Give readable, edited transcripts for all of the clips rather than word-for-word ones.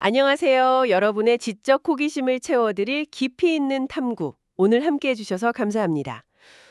안녕하세요. 여러분의 지적 호기심을 채워드릴 깊이 있는 탐구. 오늘 함께 해주셔서 감사합니다.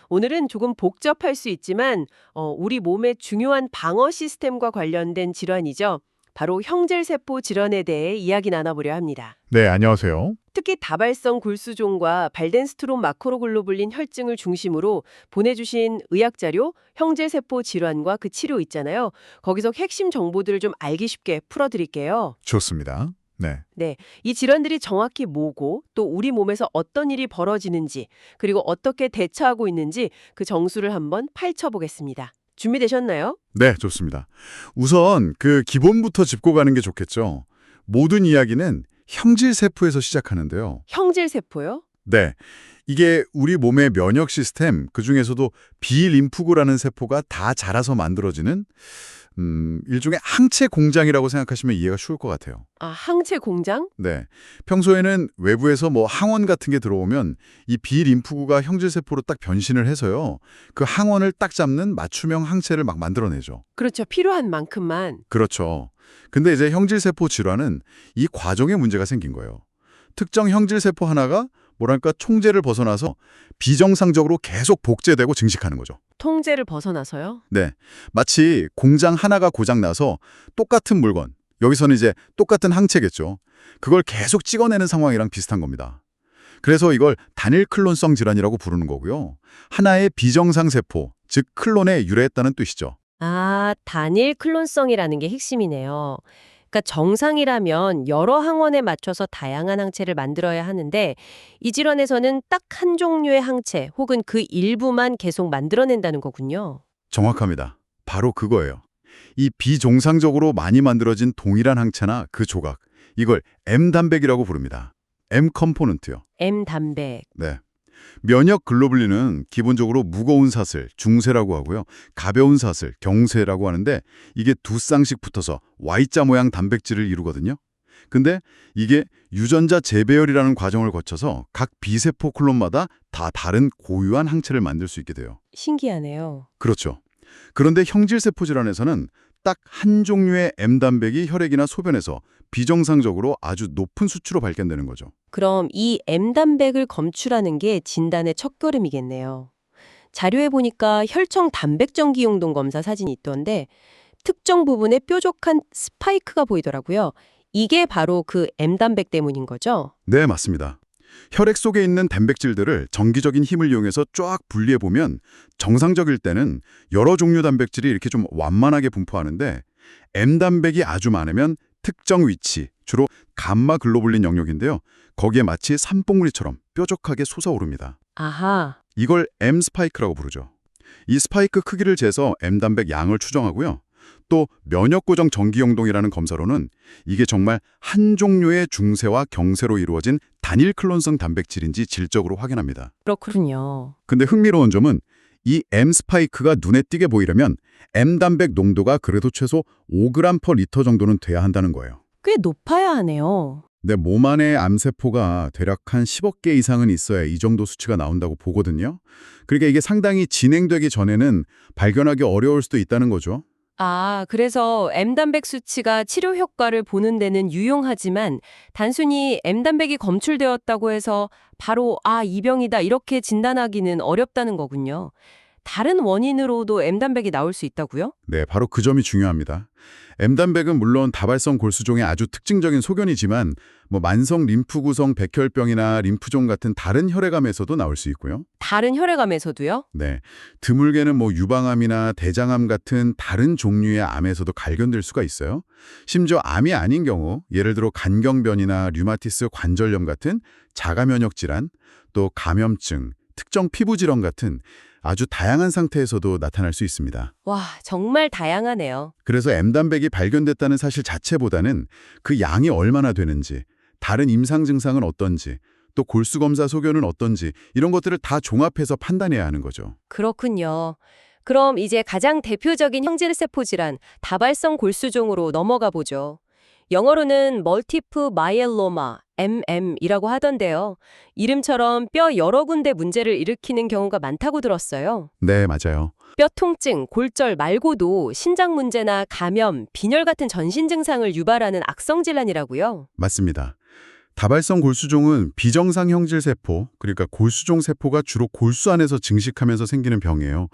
오늘은 조금 복잡할 수 있지만 우리 몸의 중요한 방어 시스템과 관련된 질환이죠. 바로 형질세포 질환에 대해 이야기 나눠보려 합니다. 네, 안녕하세요. 특히 다발성 골수종과 발덴스트롬 마크로글로불린 혈증을 중심으로 보내주신 의학자료, 형질세포 질환과 그 치료 있잖아요. 거기서 핵심 정보들을 좀 알기 쉽게 풀어드릴게요. 좋습니다. 네. 네, 이 질환들이 정확히 뭐고 또 우리 몸에서 어떤 일이 벌어지는지 그리고 어떻게 대처하고 있는지 그 정수를 한번 파헤쳐 보겠습니다. 준비되셨나요? 네, 좋습니다. 우선 그 기본부터 짚고 가는 게 좋겠죠. 모든 이야기는 형질세포에서 시작하는데요. 형질세포요? 네. 이게 우리 몸의 면역 시스템, 그중에서도 비림프구라는 세포가 다 자라서 만들어지는 일종의 항체 공장이라고 생각하시면 이해가 쉬울 것 같아요. 아, 항체 공장? 네. 평소에는 외부에서 뭐 항원 같은 게 들어오면 이 비림프구가 형질세포로 딱 변신을 해서요. 그 항원을 딱 잡는 맞춤형 항체를 막 만들어내죠. 그렇죠. 필요한 만큼만. 그렇죠. 근데 이제 형질세포 질환은 이 과정에 문제가 생긴 거예요. 특정 형질세포 하나가 뭐랄까 총재를 벗어나서 비정상적으로 계속 복제되고 증식하는 거죠. 통제를 벗어나서요? 네. 마치 공장 하나가 고장나서 똑같은 물건, 여기서는 이제 똑같은 항체겠죠. 그걸 계속 찍어내는 상황이랑 비슷한 겁니다. 그래서 이걸 단일 클론성 질환이라고 부르는 거고요. 하나의 비정상 세포, 즉 클론에 유래했다는 뜻이죠. 아, 단일 클론성이라는 게 핵심이네요. 그러니까 정상이라면 여러 항원에 맞춰서 다양한 항체를 만들어야 하는데 이 질환에서는 딱 한 종류의 항체 혹은 그 일부만 계속 만들어낸다는 거군요. 정확합니다. 바로 그거예요. 이 비정상적으로 많이 만들어진 동일한 항체나 그 조각, 이걸 M단백이라고 부릅니다. M 컴포넌트요. M단백. 네. 면역 글로불린은 기본적으로 무거운 사슬, 중세라고 하고요. 가벼운 사슬, 경세라고 하는데 이게 두 쌍씩 붙어서 Y자 모양 단백질을 이루거든요. 근데 이게 유전자 재배열이라는 과정을 거쳐서 각 비세포 클론마다 다 다른 고유한 항체를 만들 수 있게 돼요. 신기하네요. 그렇죠. 그런데 형질세포 질환에서는 딱 한 종류의 M단백이 혈액이나 소변에서 비정상적으로 아주 높은 수치로 발견되는 거죠. 그럼 이 M단백을 검출하는 게 진단의 첫걸음이겠네요. 자료에 보니까 혈청 단백정기용동 검사 사진이 있던데 특정 부분에 뾰족한 스파이크가 보이더라고요. 이게 바로 그 M단백 때문인 거죠? 네, 맞습니다. 혈액 속에 있는 단백질들을 정기적인 힘을 이용해서 쫙 분리해보면 정상적일 때는 여러 종류 단백질이 이렇게 좀 완만하게 분포하는데 M단백이 아주 많으면 특정 위치, 주로 감마 글로불린 영역인데요. 거기에 마치 산봉우리처럼 뾰족하게 솟아오릅니다. 아하. 이걸 M 스파이크라고 부르죠. 이 스파이크 크기를 재서 M단백 양을 추정하고요. 또 면역고정 정기영동이라는 검사로는 이게 정말 한 종류의 중세와 경세로 이루어진 단일 클론성 단백질인지 질적으로 확인합니다. 그렇군요. 근데 흥미로운 점은 이 M 스파이크가 눈에 띄게 보이려면 M단백 농도가 그래도 최소 5g/리터 정도는 돼야 한다는 거예요. 꽤 높아야 하네요. 내 몸 안에 암세포가 대략 한 10억 개 이상은 있어야 이 정도 수치가 나온다고 보거든요. 그러니까 이게 상당히 진행되기 전에는 발견하기 어려울 수도 있다는 거죠. 아, 그래서 M단백 수치가 치료 효과를 보는 데는 유용하지만 단순히 M단백이 검출되었다고 해서 바로 이 병이다 이렇게 진단하기는 어렵다는 거군요. 다른 원인으로도 M단백이 나올 수 있다고요? 네, 바로 그 점이 중요합니다. M단백은 물론 다발성 골수종의 아주 특징적인 소견이지만 만성 림프구성 백혈병이나 림프종 같은 다른 혈액암에서도 나올 수 있고요. 다른 혈액암에서도요? 네, 드물게는 유방암이나 대장암 같은 다른 종류의 암에서도 발견될 수가 있어요. 심지어 암이 아닌 경우, 예를 들어 간경변이나 류마티스 관절염 같은 자가면역 질환, 또 감염증, 특정 피부 질환 같은 아주 다양한 상태에서도 나타날 수 있습니다. 와, 정말 다양하네요. 그래서 M단백이 발견됐다는 사실 자체보다는 그 양이 얼마나 되는지, 다른 임상 증상은 어떤지, 또 골수검사 소견은 어떤지 이런 것들을 다 종합해서 판단해야 하는 거죠. 그렇군요. 그럼 이제 가장 대표적인 형질세포 질환, 다발성 골수종으로 넘어가 보죠. 영어로는 멀티프 마이엘로마, MM이라고 하던데요. 이름처럼 뼈 여러 군데 문제를 일으키는 경우가 많다고 들었어요. 네, 맞아요. 뼈 통증, 골절 말고도 신장 문제나 감염, 빈혈 같은 전신 증상을 유발하는 악성 질환이라고요. 맞습니다. 다발성 골수종은 비정상 형질 세포, 그러니까 골수종 세포가 주로 골수 안에서 증식하면서 생기는 병이에요.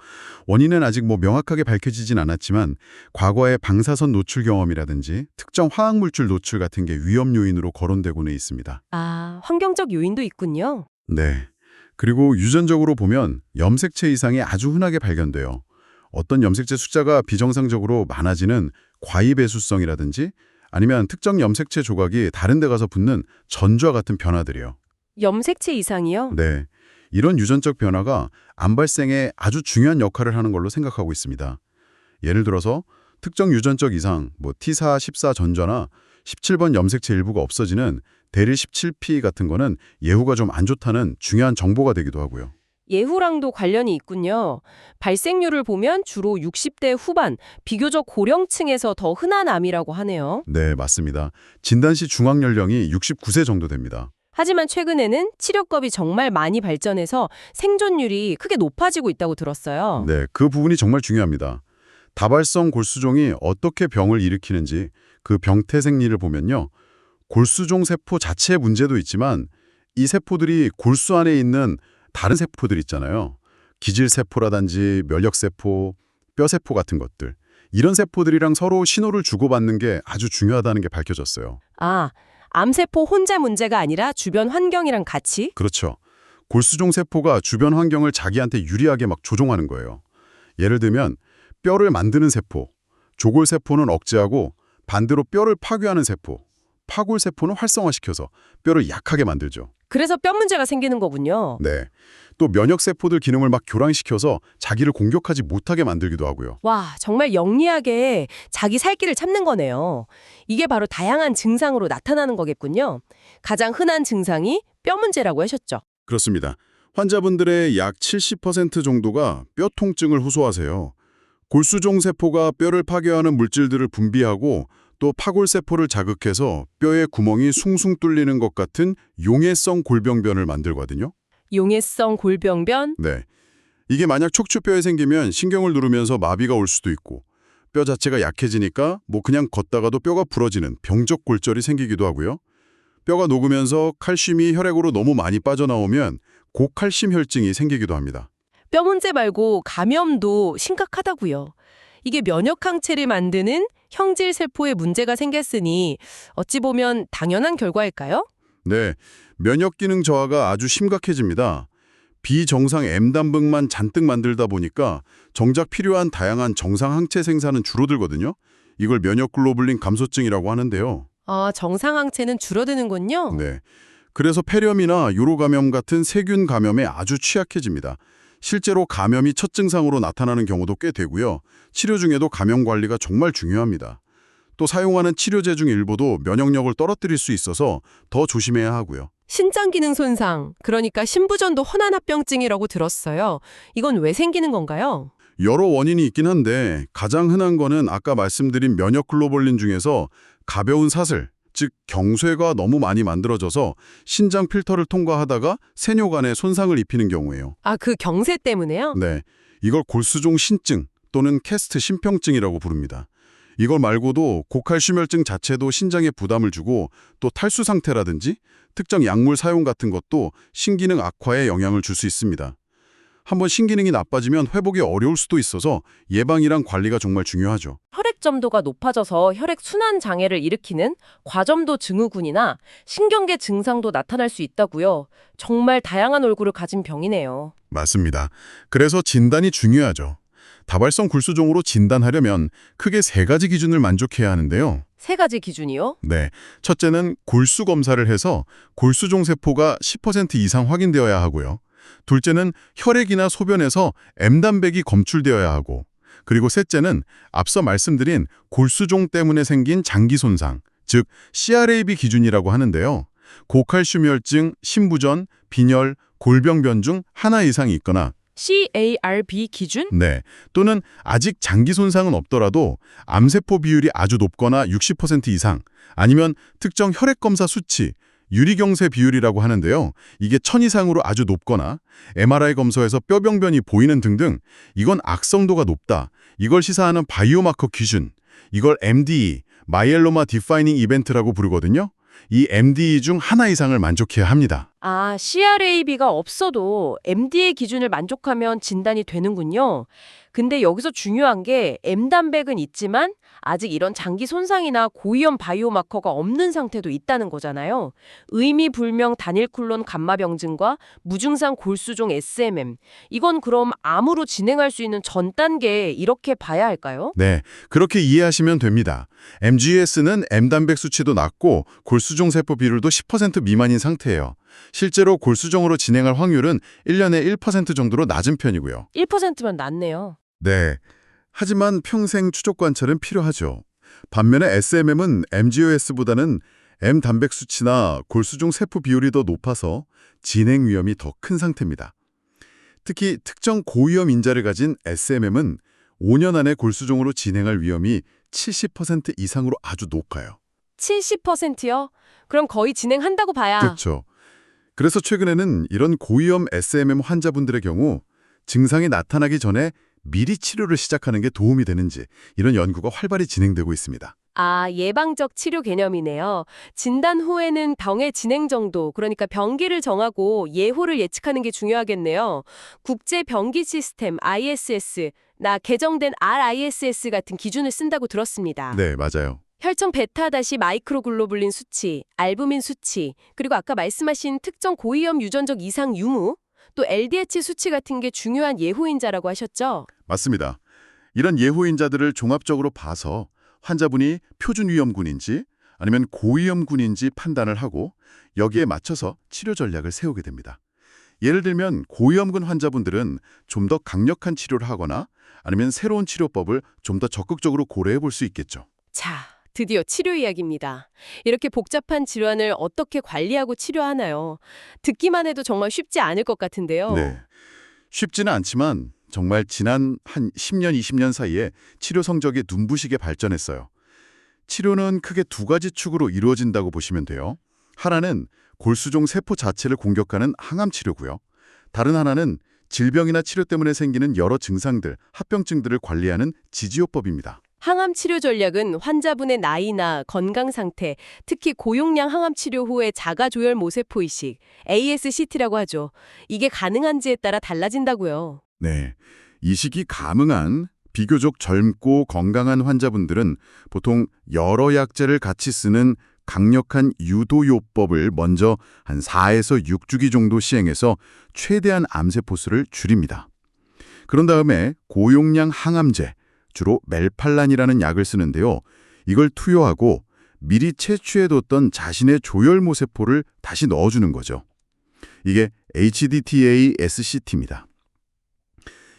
원인은 아직 명확하게 밝혀지진 않았지만 과거의 방사선 노출 경험이라든지 특정 화학물질 노출 같은 게 위험 요인으로 거론되고는 있습니다. 아, 환경적 요인도 있군요. 네. 그리고 유전적으로 보면 염색체 이상이 아주 흔하게 발견돼요. 어떤 염색체 숫자가 비정상적으로 많아지는 과이배수성이라든지 아니면 특정 염색체 조각이 다른 데 가서 붙는 전주와 같은 변화들이요. 염색체 이상이요? 네. 이런 유전적 변화가 암 발생에 아주 중요한 역할을 하는 걸로 생각하고 있습니다. 예를 들어서 특정 유전적 이상, T4, 14 전좌나 17번 염색체 일부가 없어지는 대리 17P 같은 거는 예후가 좀 안 좋다는 중요한 정보가 되기도 하고요. 예후랑도 관련이 있군요. 발생률을 보면 주로 60대 후반, 비교적 고령층에서 더 흔한 암이라고 하네요. 네, 맞습니다. 진단 시 중앙 연령이 69세 정도 됩니다. 하지만 최근에는 치료법이 정말 많이 발전해서 생존율이 크게 높아지고 있다고 들었어요. 네, 그 부분이 정말 중요합니다. 다발성 골수종이 어떻게 병을 일으키는지 그 병태 생리를 보면요. 골수종 세포 자체의 문제도 있지만 이 세포들이 골수 안에 있는 다른 세포들 있잖아요. 기질세포라든지 면역세포, 뼈세포 같은 것들. 이런 세포들이랑 서로 신호를 주고받는 게 아주 중요하다는 게 밝혀졌어요. 아, 암세포 혼자 문제가 아니라 주변 환경이랑 같이? 그렇죠. 골수종 세포가 주변 환경을 자기한테 유리하게 조종하는 거예요. 예를 들면 뼈를 만드는 세포, 조골세포는 억제하고 반대로 뼈를 파괴하는 세포, 파골세포는 활성화시켜서 뼈를 약하게 만들죠. 그래서 뼈 문제가 생기는 거군요. 네. 또 면역세포들 기능을 교란시켜서 자기를 공격하지 못하게 만들기도 하고요. 와, 정말 영리하게 자기 살 길을 찾는 거네요. 이게 바로 다양한 증상으로 나타나는 거겠군요. 가장 흔한 증상이 뼈 문제라고 하셨죠. 그렇습니다. 환자분들의 약 70% 정도가 뼈 통증을 호소하세요. 골수종 세포가 뼈를 파괴하는 물질들을 분비하고 또 파골세포를 자극해서 뼈의 구멍이 숭숭 뚫리는 것 같은 용해성 골병변을 만들거든요. 용해성 골병변? 네. 이게 만약 척추뼈에 생기면 신경을 누르면서 마비가 올 수도 있고 뼈 자체가 약해지니까 그냥 걷다가도 뼈가 부러지는 병적 골절이 생기기도 하고요. 뼈가 녹으면서 칼슘이 혈액으로 너무 많이 빠져나오면 고칼슘 혈증이 생기기도 합니다. 뼈 문제 말고 감염도 심각하다고요. 이게 면역 항체를 만드는 형질 세포에 문제가 생겼으니 어찌 보면 당연한 결과일까요? 네, 면역 기능 저하가 아주 심각해집니다. 비정상 M단백만 잔뜩 만들다 보니까 정작 필요한 다양한 정상 항체 생산은 줄어들거든요. 이걸 면역글로불린 감소증이라고 하는데요. 아, 정상 항체는 줄어드는군요. 네, 그래서 폐렴이나 요로 감염 같은 세균 감염에 아주 취약해집니다. 실제로 감염이 첫 증상으로 나타나는 경우도 꽤 되고요. 치료 중에도 감염 관리가 정말 중요합니다. 또 사용하는 치료제 중 일부도 면역력을 떨어뜨릴 수 있어서 더 조심해야 하고요. 신장 기능 손상, 그러니까 신부전도 혼합병증이라고 들었어요. 이건 왜 생기는 건가요? 여러 원인이 있긴 한데 가장 흔한 거는 아까 말씀드린 면역글로불린 중에서 가벼운 사슬, 즉 경쇄가 너무 많이 만들어져서 신장 필터를 통과하다가 세뇨간에 손상을 입히는 경우예요. 아, 그 경세 때문에요? 네, 이걸 골수종 신증 또는 캐스트 심평증이라고 부릅니다. 이걸 말고도 고칼슘혈증 자체도 신장에 부담을 주고 또 탈수 상태라든지 특정 약물 사용 같은 것도 신기능 악화에 영향을 줄 수 있습니다. 한번 신기능이 나빠지면 회복이 어려울 수도 있어서 예방이랑 관리가 정말 중요하죠. 혈액점도가 높아져서 혈액순환 장애를 일으키는 과점도 증후군이나 신경계 증상도 나타날 수 있다고요. 정말 다양한 얼굴을 가진 병이네요. 맞습니다. 그래서 진단이 중요하죠. 다발성 골수종으로 진단하려면 크게 3가지 기준을 만족해야 하는데요. 3가지 기준이요? 네, 첫째는 골수 검사를 해서 골수종 세포가 10% 이상 확인되어야 하고요. 둘째는 혈액이나 소변에서 M단백이 검출되어야 하고, 그리고 셋째는 앞서 말씀드린 골수종 때문에 생긴 장기 손상, 즉 CRAB 기준이라고 하는데요. 고칼슘혈증, 신부전, 빈혈, 골병변 중 하나 이상이 있거나 CARB 기준? 네, 또는 아직 장기 손상은 없더라도 암세포 비율이 아주 높거나 60% 이상, 아니면 특정 혈액검사 수치, 유리경색 비율이라고 하는데요. 이게 1000 이상으로 아주 높거나 MRI 검사에서 뼈병변이 보이는 등등 이건 악성도가 높다. 이걸 시사하는 바이오마커 기준. 이걸 MDE, 마이엘로마 디파이닝 이벤트라고 부르거든요. 이 MDE 중 하나 이상을 만족해야 합니다. 아, CRAB가 없어도 MD의 기준을 만족하면 진단이 되는군요. 근데 여기서 중요한 게 M단백은 있지만 아직 이런 장기 손상이나 고위험 바이오마커가 없는 상태도 있다는 거잖아요. 의미불명 단일클론 감마병증과 무증상 골수종 SMM. 이건 그럼 암으로 진행할 수 있는 전 단계 이렇게 봐야 할까요? 네, 그렇게 이해하시면 됩니다. MGS는 M단백 수치도 낮고 골수종 세포 비율도 10% 미만인 상태예요. 실제로 골수종으로 진행할 확률은 1년에 1% 정도로 낮은 편이고요. 1%면 낮네요. 네, 하지만 평생 추적 관찰은 필요하죠. 반면에 SMM은 MGOS보다는 M단백 수치나 골수종 세포 비율이 더 높아서 진행 위험이 더 큰 상태입니다. 특히 특정 고위험 인자를 가진 SMM은 5년 안에 골수종으로 진행할 위험이 70% 이상으로 아주 높아요. 70%요? 그럼 거의 진행한다고 봐야. 그렇죠. 그래서 최근에는 이런 고위험 SMM 환자분들의 경우 증상이 나타나기 전에 미리 치료를 시작하는 게 도움이 되는지 이런 연구가 활발히 진행되고 있습니다. 아, 예방적 치료 개념이네요. 진단 후에는 병의 진행 정도, 그러니까 병기를 정하고 예후를 예측하는 게 중요하겠네요. 국제 병기 시스템 ISS, 나 개정된 RISS 같은 기준을 쓴다고 들었습니다. 네, 맞아요. 혈청 베타 다시 마이크로글로불린 수치, 알부민 수치, 그리고 아까 말씀하신 특정 고위험 유전적 이상 유무, 또 LDH 수치 같은 게 중요한 예후인자라고 하셨죠? 맞습니다. 이런 예후인자들을 종합적으로 봐서 환자분이 표준 위험군인지 아니면 고위험군인지 판단을 하고 여기에 맞춰서 치료 전략을 세우게 됩니다. 예를 들면 고위험군 환자분들은 좀 더 강력한 치료를 하거나 아니면 새로운 치료법을 좀 더 적극적으로 고려해 볼 수 있겠죠. 자, 드디어 치료 이야기입니다. 이렇게 복잡한 질환을 어떻게 관리하고 치료하나요? 듣기만 해도 정말 쉽지 않을 것 같은데요. 네. 쉽지는 않지만 정말 지난 한 10년, 20년 사이에 치료 성적이 눈부시게 발전했어요. 치료는 크게 두 가지 축으로 이루어진다고 보시면 돼요. 하나는 골수종 세포 자체를 공격하는 항암 치료고요. 다른 하나는 질병이나 치료 때문에 생기는 여러 증상들, 합병증들을 관리하는 지지요법입니다. 항암 치료 전략은 환자분의 나이나 건강 상태, 특히 고용량 항암 치료 후의 자가 조혈 모세포 이식, ASCT라고 하죠. 이게 가능한지에 따라 달라진다고요. 네. 이식이 가능한 비교적 젊고 건강한 환자분들은 보통 여러 약제를 같이 쓰는 강력한 유도요법을 먼저 한 4에서 6주기 정도 시행해서 최대한 암세포 수를 줄입니다. 그런 다음에 고용량 항암제, 주로 멜팔란이라는 약을 쓰는데요. 이걸 투여하고 미리 채취해뒀던 자신의 조혈모세포를 다시 넣어주는 거죠. 이게 HDTA-SCT입니다.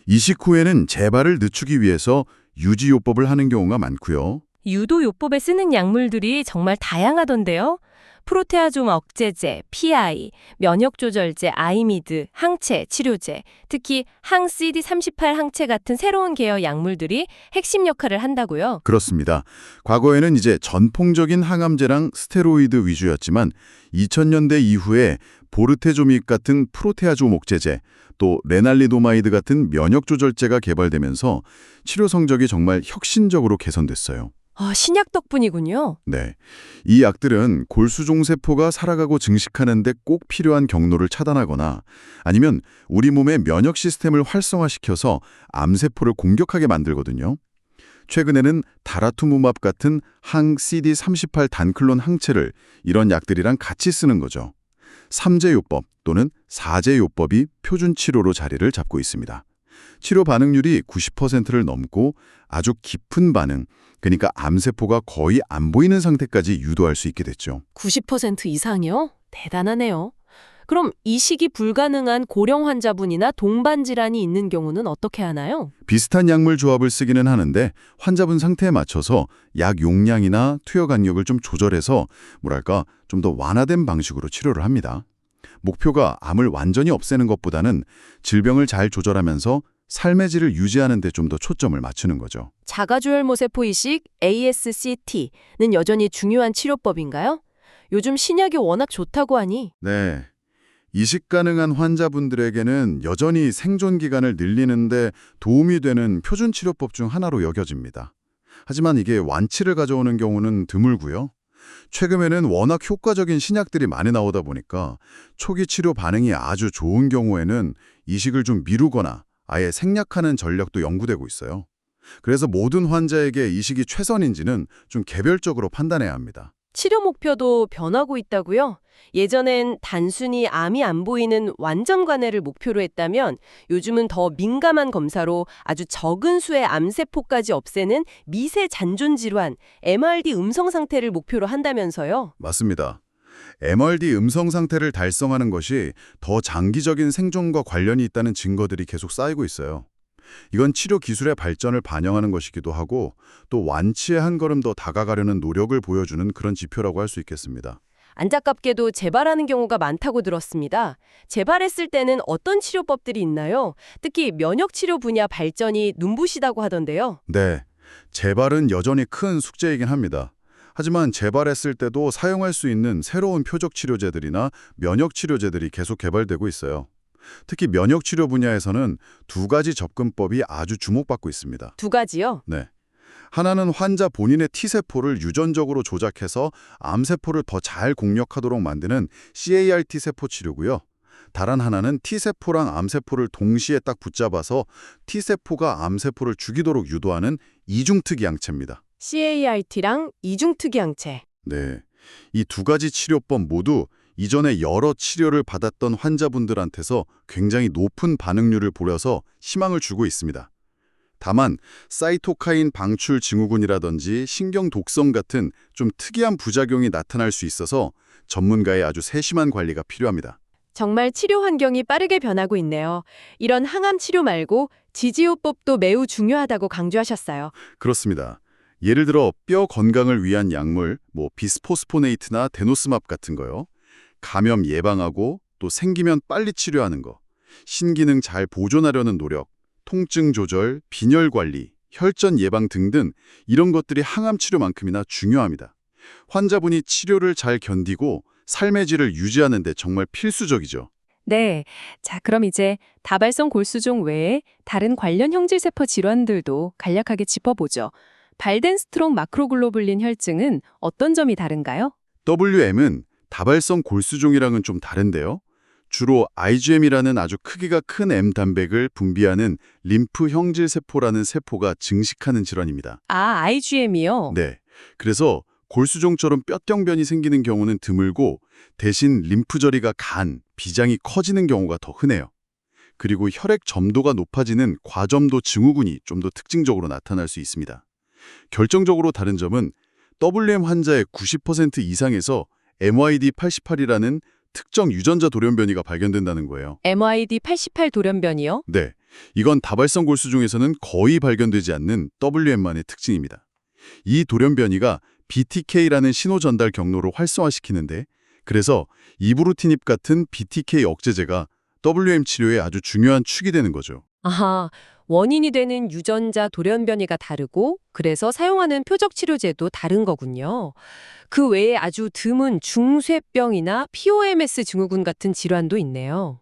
이식 후에는 재발을 늦추기 위해서 유지요법을 하는 경우가 많고요. 유도요법에 쓰는 약물들이 정말 다양하던데요. 프로테아좀 억제제, PI, 면역조절제, 아이미드, 항체, 치료제, 특히 항-CD38 항체 같은 새로운 계열 약물들이 핵심 역할을 한다고요. 그렇습니다. 과거에는 이제 전통적인 항암제랑 스테로이드 위주였지만 2000년대 이후에 보르테조믹 같은 프로테아좀 억제제, 또 레날리도마이드 같은 면역조절제가 개발되면서 치료 성적이 정말 혁신적으로 개선됐어요. 아, 신약 덕분이군요. 네, 이 약들은 골수종 세포가 살아가고 증식하는 데 꼭 필요한 경로를 차단하거나 아니면 우리 몸의 면역 시스템을 활성화시켜서 암세포를 공격하게 만들거든요. 최근에는 다라투무맙 같은 항-CD38 단클론 항체를 이런 약들이랑 같이 쓰는 거죠. 3제요법 또는 4제요법이 표준 치료로 자리를 잡고 있습니다. 치료 반응률이 90%를 넘고 아주 깊은 반응, 그러니까 암세포가 거의 안 보이는 상태까지 유도할 수 있게 됐죠. 90% 이상이요? 대단하네요. 그럼 이식이 불가능한 고령 환자분이나 동반 질환이 있는 경우는 어떻게 하나요? 비슷한 약물 조합을 쓰기는 하는데 환자분 상태에 맞춰서 약 용량이나 투여 간격을 좀 조절해서 좀 더 완화된 방식으로 치료를 합니다. 목표가 암을 완전히 없애는 것보다는 질병을 잘 조절하면서 삶의 질을 유지하는 데 좀 더 초점을 맞추는 거죠. 자가조혈 모세포 이식 ASCT는 여전히 중요한 치료법인가요? 요즘 신약이 워낙 좋다고 하니. 네. 이식 가능한 환자분들에게는 여전히 생존 기간을 늘리는데 도움이 되는 표준 치료법 중 하나로 여겨집니다. 하지만 이게 완치를 가져오는 경우는 드물고요. 최근에는 워낙 효과적인 신약들이 많이 나오다 보니까 초기 치료 반응이 아주 좋은 경우에는 이식을 좀 미루거나 아예 생략하는 전략도 연구되고 있어요. 그래서 모든 환자에게 이식이 최선인지는 좀 개별적으로 판단해야 합니다. 치료 목표도 변하고 있다고요? 예전엔 단순히 암이 안 보이는 완전 관해를 목표로 했다면 요즘은 더 민감한 검사로 아주 적은 수의 암세포까지 없애는 미세 잔존 질환, MRD 음성 상태를 목표로 한다면서요? 맞습니다. MRD 음성 상태를 달성하는 것이 더 장기적인 생존과 관련이 있다는 증거들이 계속 쌓이고 있어요. 이건 치료 기술의 발전을 반영하는 것이기도 하고 또 완치에 한 걸음 더 다가가려는 노력을 보여주는 그런 지표라고 할 수 있겠습니다. 안타깝게도 재발하는 경우가 많다고 들었습니다. 재발했을 때는 어떤 치료법들이 있나요? 특히 면역치료 분야 발전이 눈부시다고 하던데요. 네, 재발은 여전히 큰 숙제이긴 합니다. 하지만 재발했을 때도 사용할 수 있는 새로운 표적 치료제들이나 면역 치료제들이 계속 개발되고 있어요. 특히 면역 치료 분야에서는 두 가지 접근법이 아주 주목받고 있습니다. 두 가지요? 네. 하나는 환자 본인의 T세포를 유전적으로 조작해서 암세포를 더 잘 공략하도록 만드는 CAR T세포 치료고요. 다른 하나는 T세포랑 암세포를 동시에 딱 붙잡아서 T세포가 암세포를 죽이도록 유도하는 이중특이항체입니다. CART랑 이중특이항체. 네. 이 두 가지 치료법 모두 이전에 여러 치료를 받았던 환자분들한테서 굉장히 높은 반응률을 보여서 희망을 주고 있습니다. 다만 사이토카인 방출 증후군이라든지 신경 독성 같은 좀 특이한 부작용이 나타날 수 있어서 전문가의 아주 세심한 관리가 필요합니다. 정말 치료 환경이 빠르게 변하고 있네요. 이런 항암 치료 말고 지지요법도 매우 중요하다고 강조하셨어요. 그렇습니다. 예를 들어 뼈 건강을 위한 약물, 비스포스포네이트나 데노스맙 같은 거요. 감염 예방하고 또 생기면 빨리 치료하는 거, 신기능 잘 보존하려는 노력, 통증 조절, 빈혈 관리, 혈전 예방 등등 이런 것들이 항암 치료만큼이나 중요합니다. 환자분이 치료를 잘 견디고 삶의 질을 유지하는 데 정말 필수적이죠. 네. 자, 그럼 이제 다발성 골수종 외에 다른 관련 형질세포 질환들도 간략하게 짚어보죠. 발덴스트롬 마크로글로불린 혈증은 어떤 점이 다른가요? WM은 다발성 골수종이랑은 좀 다른데요. 주로 IgM이라는 아주 크기가 큰 M 단백을 분비하는 림프 형질세포라는 세포가 증식하는 질환입니다. 아, IgM이요? 네. 그래서 골수종처럼 뼈병변이 생기는 경우는 드물고 대신 림프절이가 간, 비장이 커지는 경우가 더 흔해요. 그리고 혈액 점도가 높아지는 과점도 증후군이 좀 더 특징적으로 나타날 수 있습니다. 결정적으로 다른 점은 WM 환자의 90% 이상에서 MYD88이라는 특정 유전자 돌연변이가 발견된다는 거예요. MYD88 돌연변이요? 네, 이건 다발성 골수종에서는 거의 발견되지 않는 WM만의 특징입니다. 이 돌연변이가 BTK라는 신호 전달 경로를 활성화시키는데 그래서 이브루티닙 같은 BTK 억제제가 WM 치료에 아주 중요한 축이 되는 거죠. 아하, 원인이 되는 유전자 돌연변이가 다르고 그래서 사용하는 표적 치료제도 다른 거군요. 그 외에 아주 드문 중쇠병이나 POMS 증후군 같은 질환도 있네요.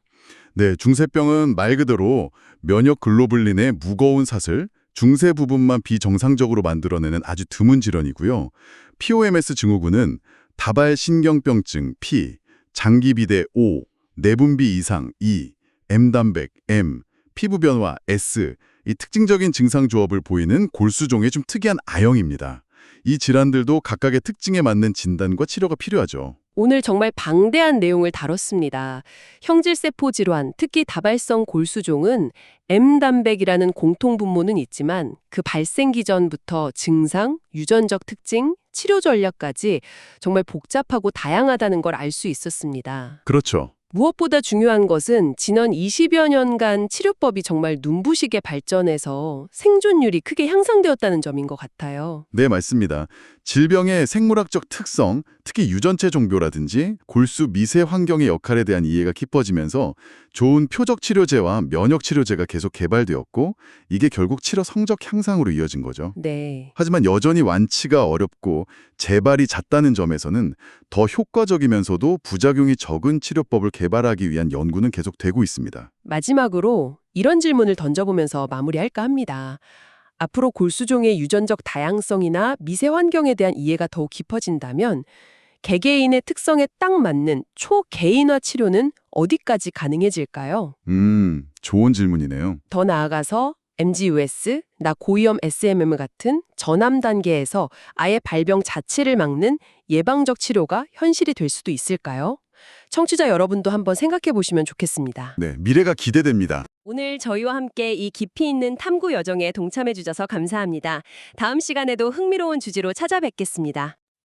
네, 중세병은 말 그대로 면역 글로불린의 무거운 사슬, 중세 부분만 비정상적으로 만들어내는 아주 드문 질환이고요. POMS 증후군은 다발 신경병증 P, 장기비대 O, 내분비 이상 E, M단백 M, 피부 변화 S, 이 특징적인 증상 조합을 보이는 골수종의 좀 특이한 I형입니다. 이 질환들도 각각의 특징에 맞는 진단과 치료가 필요하죠. 오늘 정말 방대한 내용을 다뤘습니다. 형질세포 질환, 특히 다발성 골수종은 M단백이라는 공통분모는 있지만 그 발생기 전부터 증상, 유전적 특징, 치료 전략까지 정말 복잡하고 다양하다는 걸 알 수 있었습니다. 그렇죠. 무엇보다 중요한 것은 지난 20여 년간 치료법이 정말 눈부시게 발전해서 생존율이 크게 향상되었다는 점인 것 같아요. 네, 맞습니다. 질병의 생물학적 특성, 특히 유전체 종교라든지 골수 미세 환경의 역할에 대한 이해가 깊어지면서 좋은 표적 치료제와 면역 치료제가 계속 개발되었고 이게 결국 치료 성적 향상으로 이어진 거죠. 네. 하지만 여전히 완치가 어렵고 재발이 잦다는 점에서는 더 효과적이면서도 부작용이 적은 치료법을 개발하기 위한 연구는 계속되고 있습니다. 마지막으로 이런 질문을 던져보면서 마무리할까 합니다. 앞으로 골수종의 유전적 다양성이나 미세 환경에 대한 이해가 더욱 깊어진다면 개개인의 특성에 딱 맞는 초개인화 치료는 어디까지 가능해질까요? 좋은 질문이네요. 더 나아가서 MGUS, 나 고위험 SMM 같은 전암 단계에서 아예 발병 자체를 막는 예방적 치료가 현실이 될 수도 있을까요? 청취자 여러분도 한번 생각해 보시면 좋겠습니다. 네, 미래가 기대됩니다. 오늘 저희와 함께 이 깊이 있는 탐구 여정에 동참해 주셔서 감사합니다. 다음 시간에도 흥미로운 주제로 찾아뵙겠습니다.